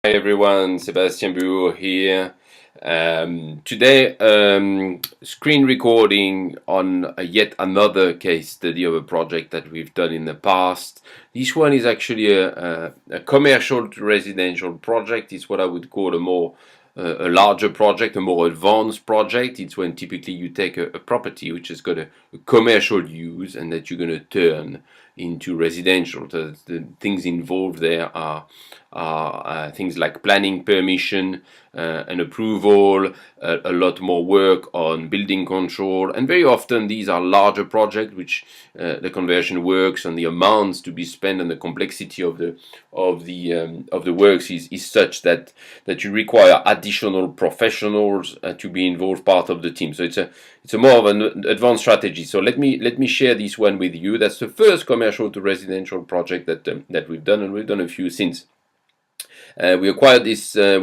Hi everyone, Sebastian Bureau here. Today, screen recording on yet another case study of a project that we've done in the past. This one is actually a commercial to residential project. It's what I would call a larger project, a more advanced project. It's when typically you take a property which has got a commercial use and that you're going to turn into residential. The things involved there are things like planning permission and approval, a lot more work on building control, and very often these are larger projects which the conversion works and the amounts to be spent and the complexity of the works is such that you require additional professionals to be involved, part of the team. So it's a more of an advanced strategy. So let me share this one with you. That's the first commercial to residential project that we've done, and we've done a few since. We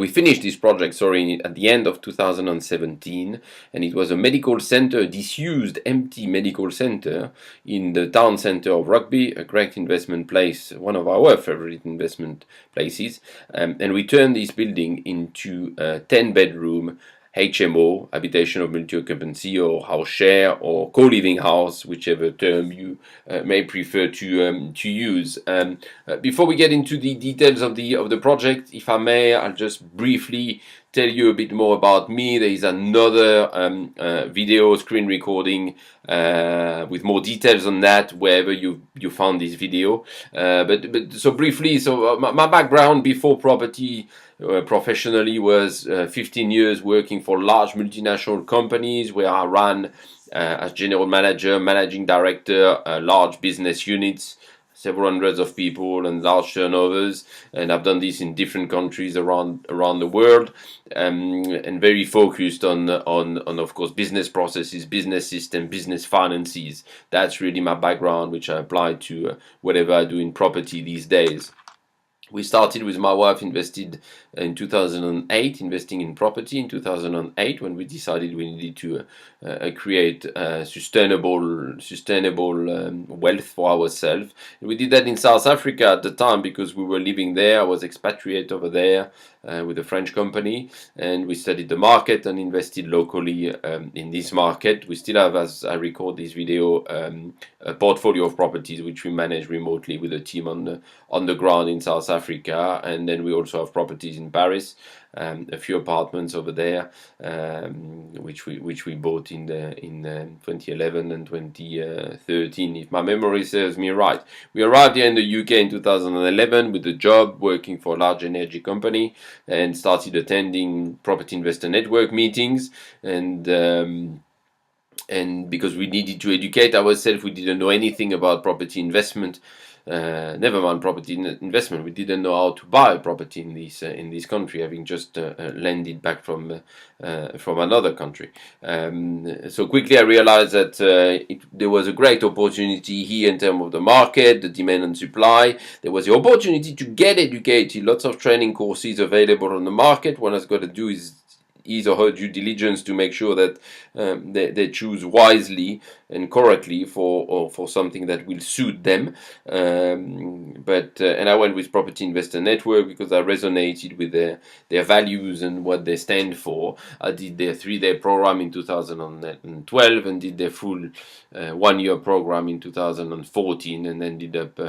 finished this project, at the end of 2017, and it was a medical center, a disused, empty medical center in the town center of Rugby, a great investment place, one of our favorite investment places. And we turned this building into a 10-bedroom HMO, habitation of multi-occupancy, or house share, or co-living house, whichever term you may prefer to use. Before we get into the details of the project, if I may, I'll just briefly tell you a bit more about me. There is another video screen recording with more details on that wherever you found this video. But so briefly, my background before property professionally was 15 years working for large multinational companies where I ran as general manager, managing director, large business units, several hundreds of people and large turnovers, and I've done this in different countries around the world, and very focused on of course business processes, business system, business finances. That's really my background, which I apply to whatever I do in property these days. We started with my wife, invested in 2008, investing in property in 2008, when we decided we needed to create sustainable wealth for ourselves. We did that in South Africa at the time because we were living there. I was expatriate over there with a French company, and we studied the market and invested locally in this market. We still have, as I record this video, a portfolio of properties which we manage remotely with a team on the ground in South Africa, and then we also have properties in Paris, a few apartments over there, which we bought in 2011 and 2013, if my memory serves me right. We arrived here in the UK in 2011 with a job working for a large energy company, and started attending property investor network meetings, and because we needed to educate ourselves, we didn't know anything about property investment. Never mind property investment. We didn't know how to buy property in this country, having just landed back from another country. So quickly I realized that there was a great opportunity here in terms of the market, the demand and supply. There was the opportunity to get educated. Lots of training courses available on the market. One has got to do is his or her due diligence to make sure that they choose wisely and correctly for something that will suit them. And I went with Property Investor Network because I resonated with their values and what they stand for. I did their 3-day program in 2012 and did their full 1-year program in 2014, and ended up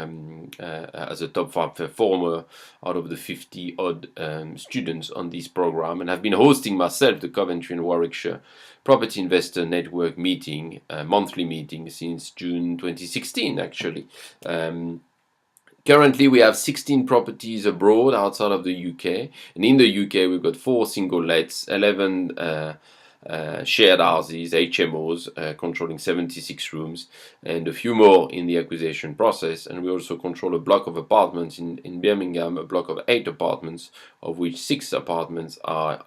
as a top 5 performer out of the 50 odd students on this program, and I've been hosting myself the Coventry and Warwickshire Property Investor Network meeting, monthly meeting, since June 2016 actually. Currently we have 16 properties abroad outside of the UK, and in the UK we've got 4 single lets, 11 shared houses, HMOs, controlling 76 rooms, and a few more in the acquisition process. And we also control a block of apartments in Birmingham, a block of 8 apartments, of which 6 apartments are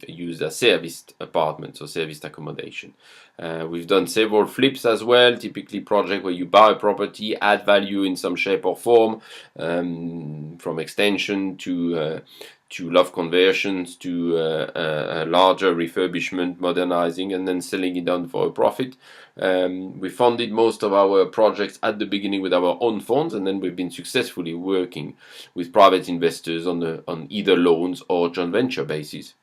used as serviced apartments or serviced accommodation. We've done several flips as well, typically project where you buy a property, add value in some shape or form, from extension to loft conversions to a larger refurbishment, modernizing, and then selling it on for a profit. We funded most of our projects at the beginning with our own funds, and then we've been successfully working with private investors on either loans or joint venture basis,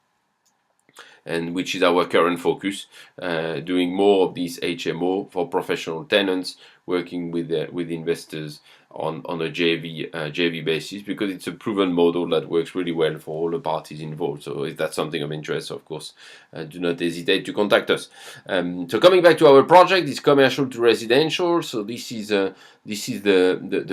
and which is our current focus, doing more of these HMO for professional tenants, working with investors on a JV basis, because it's a proven model that works really well for all the parties involved. So if that's something of interest, of course, do not hesitate to contact us. So coming back to our project, it's commercial to residential. So this is the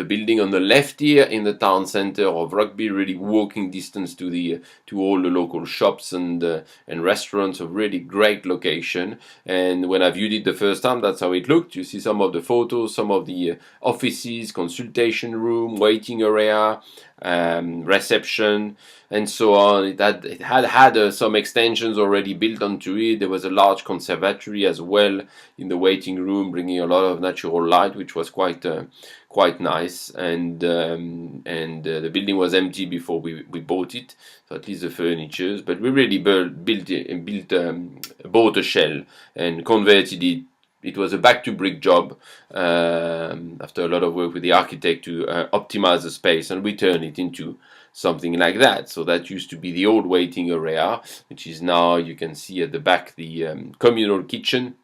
building on the left here in the town center of Rugby, really walking distance to all the local shops and restaurants. A really great location. And when I viewed it the first time, that's how it looked. You see some of the photos, some of the offices, consultation room, waiting area, reception, and so on. It had some extensions already built onto it. There was a large conservatory as well in the waiting room, bringing a lot of natural light, which was quite nice. And the building was empty before we bought it, so at least the furnitures. But we really bought a shell and converted it. It was a back to brick job, after a lot of work with the architect to optimize the space, and we turned it into something like that. So that used to be the old waiting area, which is now, you can see at the back, the communal kitchen.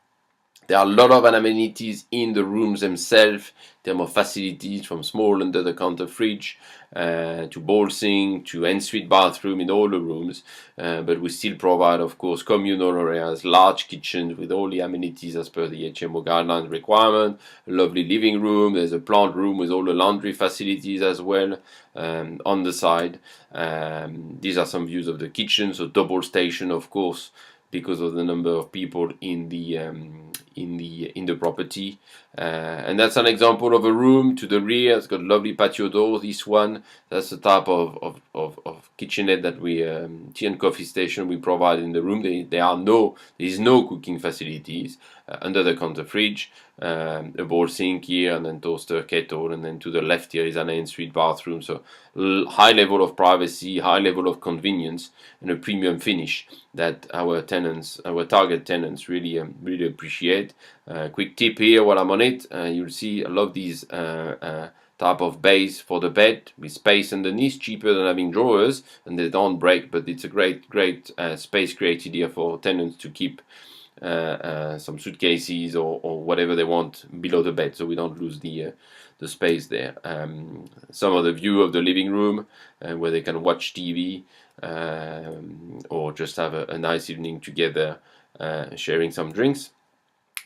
There are a lot of amenities in the rooms themselves, in terms of facilities, from small under-the-counter fridge to bowl sink to ensuite bathroom in all the rooms. But we still provide, of course, communal areas, large kitchens with all the amenities as per the HMO guidelines requirement. A lovely living room. There's a plant room with all the laundry facilities as well on the side. These are some views of the kitchen. So double station, of course, because of the number of people in the property, and that's an example of a room to the rear. It's got lovely patio door. This one, that's the type of kitchenette that we tea and coffee station we provide in the room. There is no cooking facilities. Under the counter fridge, a bowl sink here, and then toaster, kettle, and then to the left here is an ensuite bathroom. So high level of privacy, high level of convenience, and a premium finish that our target tenants really appreciate. Quick tip here while I'm on it, you'll see I love these type of base for the bed with space underneath, cheaper than having drawers, and they don't break, but it's a great space created here for tenants to keep some suitcases or whatever they want below the bed, so we don't lose the space there. Some of the view of the living room where they can watch TV or just have a nice evening together, sharing some drinks.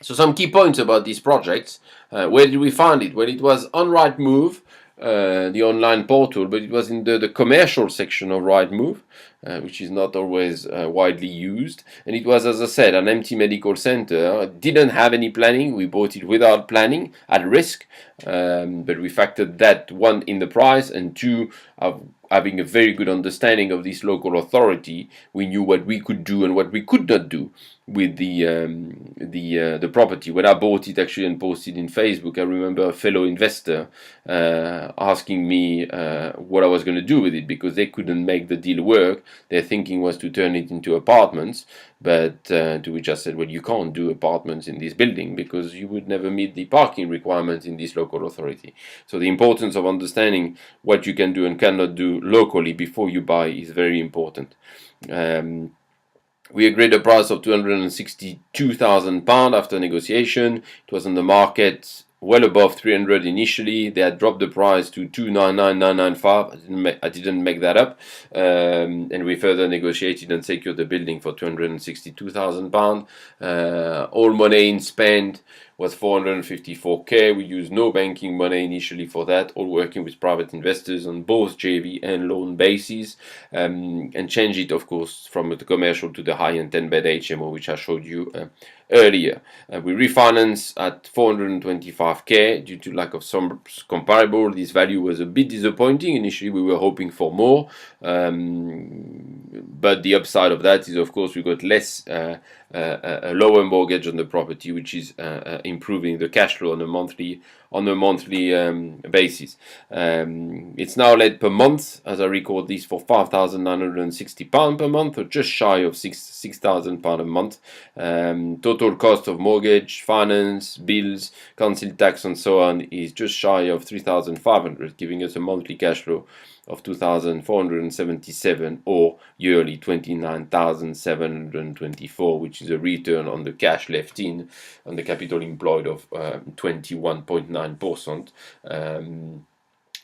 So some key points about these projects. Where did we find it? Well, it was on Rightmove, the online portal, but it was in the commercial section of Rightmove, which is not always widely used. And it was, as I said, an empty medical center. It didn't have any planning. We bought it without planning, at risk, but we factored that, one, in the price, and two, having a very good understanding of this local authority. We knew what we could do and what we could not do with the property. When I bought it actually and posted in Facebook, I remember a fellow investor asking me what I was going to do with it, because they couldn't make the deal work. Their thinking was to turn it into apartments, but to which I said, well, you can't do apartments in this building because you would never meet the parking requirements in this local authority. So the importance of understanding what you can do and cannot do locally before you buy is very important. We agreed a price of £262,000 after negotiation. It was on the market well above 300 initially. They had dropped the price to 299,995. I didn't make that up. And we further negotiated and secured the building for £262,000. All money in spend was 454k. We used no banking money initially for that, all working with private investors on both JV and loan bases, and change it, of course, from the commercial to the high-end 10-bed HMO, which I showed you earlier. We refinanced at 425k due to lack of some comparable. This value was a bit disappointing. Initially, we were hoping for more. but the upside of that is, of course, we got less a lower mortgage on the property, which is improving the cash flow on a monthly basis. It's now let per month, as I record this, for £5,960 per month, or just shy of £6,000 a month. Total cost of mortgage, finance, bills, council tax, and so on is just shy of 3,500, giving us a monthly cash flow of 2,477, or yearly 29,724, which is a return on the cash left in on the capital employed of 21.9%.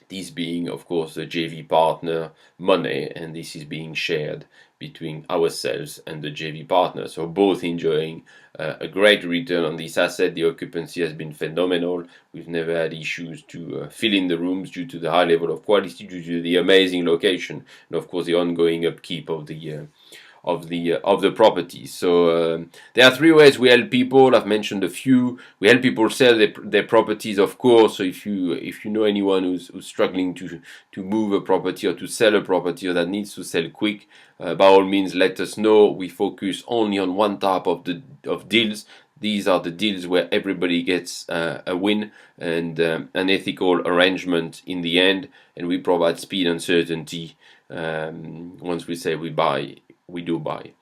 This being, of course, the JV partner money, and this is being shared between ourselves and the JV partner. So both enjoying a great return on this asset. The occupancy has been phenomenal. We've never had issues to fill in the rooms due to the high level of quality, due to the amazing location, and of course the ongoing upkeep of the property. So there are three ways we help people. I've mentioned a few. We help people sell their properties, of course. So if you know anyone who's struggling to move a property or to sell a property, or that needs to sell quick, by all means let us know. We focus only on one type of deals. These are the deals where everybody gets a win and an ethical arrangement in the end, and we provide speed and certainty. Once we say we buy, we do buy.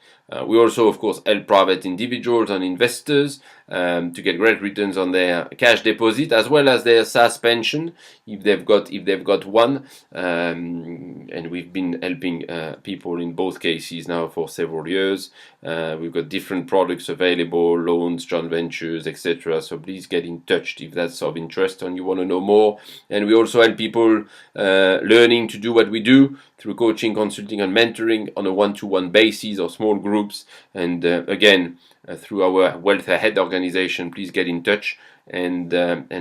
We also, of course, help private individuals and investors to get great returns on their cash deposit, as well as their SAS pension, if they've got one. And we've been helping people in both cases now for several years. We've got different products available, loans, joint ventures, etc. So please get in touch if that's of interest and you want to know more. And we also help people learning to do what we do through coaching, consulting, and mentoring on a one-to-one basis or small groups. And again, through our Wealth Ahead organization, please get in touch, and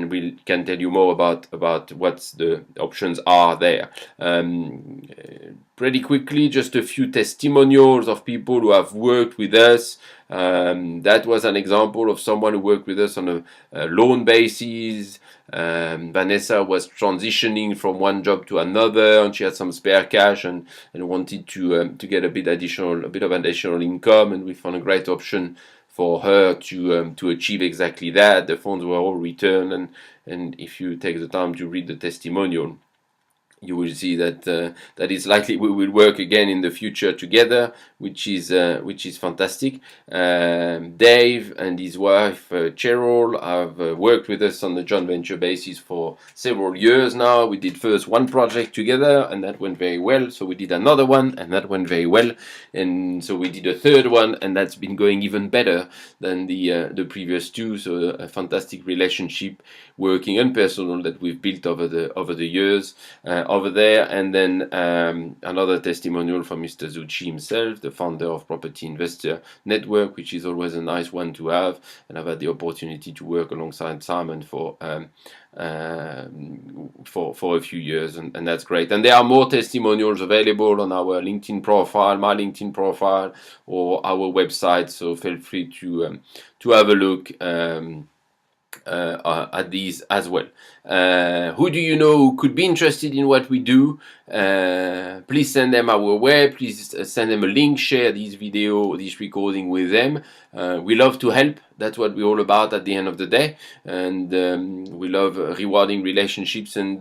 we can tell you more about what the options are there. Pretty quickly, just a few testimonials of people who have worked with us. That was an example of someone who worked with us on a loan basis. Vanessa was transitioning from one job to another, and she had some spare cash and wanted to get a bit of additional income, and we found a great option for her to achieve exactly that. The funds were all returned, and if you take the time to read the testimonial, you will see that it's likely we will work again in the future together, which is fantastic. Dave and his wife Cheryl have worked with us on the joint venture basis for several years now. We did first one project together, and that went very well. So we did another one, and that went very well. And so we did a third one, and that's been going even better than the previous two. So a fantastic relationship, working and personal, that we've built over the years. Over there. And then another testimonial from Mr. Zucchi himself, the founder of Property Investor Network, which is always a nice one to have. And I've had the opportunity to work alongside Simon for a few years, and that's great. And there are more testimonials available on our LinkedIn profile, my LinkedIn profile, or our website. So feel free to have a look at these as well. Who do you know who could be interested in what we do? Please send them our way. Please send them a link, share this recording with them. We love to help. That's what we're all about at the end of the day, and we love rewarding relationships and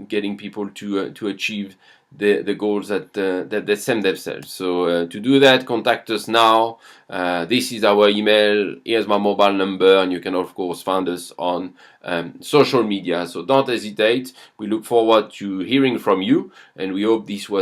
getting people to achieve the goals that they set themselves. So to do that, contact us now. This is our email. Here's my mobile number, and you can of course find us on social media. So don't hesitate. We look forward to hearing from you, and we hope this was